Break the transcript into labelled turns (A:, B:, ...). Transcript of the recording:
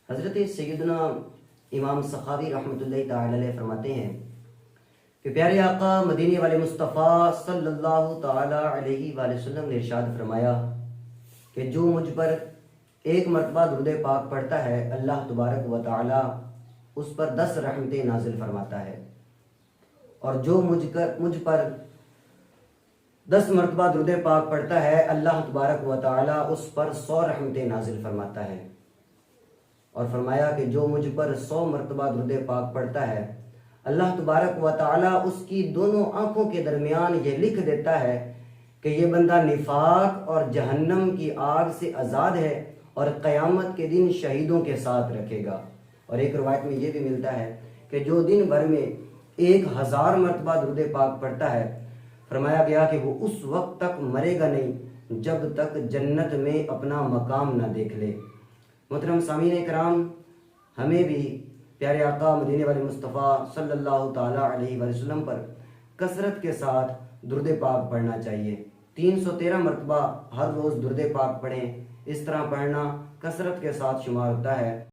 A: حضرت سیدنا امام سخاوی رحمۃ اللہ تعالی علیہ فرماتے ہیں کہ پیارے آقا مدینے والے مصطفیٰ صلی اللہ تعالی علیہ وآلہ وسلم نے ارشاد فرمایا کہ جو مجھ پر ایک مرتبہ درود پاک پڑھتا ہے اللہ تبارک و تعالی اس پر 10 رحمتیں نازل فرماتا ہے، اور جو مجھ پر 10 مرتبہ درود پاک پڑھتا ہے اللہ تبارک و تعالی اس پر 100 رحمتیں نازل فرماتا ہے۔ اور فرمایا کہ جو مجھ پر 100 مرتبہ درود پاک پڑھتا ہے اللہ تبارک و تعالی اس کی دونوں آنکھوں کے درمیان یہ لکھ دیتا ہے کہ یہ بندہ نفاق اور جہنم کی آگ سے آزاد ہے اور قیامت کے دن شہیدوں کے ساتھ رکھے گا۔ اور ایک روایت میں یہ بھی ملتا ہے کہ جو دن بھر میں 1000 مرتبہ درود پاک پڑھتا ہے، فرمایا گیا کہ وہ اس وقت تک مرے گا نہیں جب تک جنت میں اپنا مقام نہ دیکھ لے۔ محترم سامعین کرام، ہمیں بھی پیارے آقا مدینے والے مصطفیٰ صلی اللہ تعالی علیہ وسلم پر کثرت کے ساتھ درود پاک پڑھنا چاہیے۔ 313 مرتبہ ہر روز درود پاک پڑھیں، اس طرح پڑھنا کثرت کے ساتھ شمار ہوتا ہے۔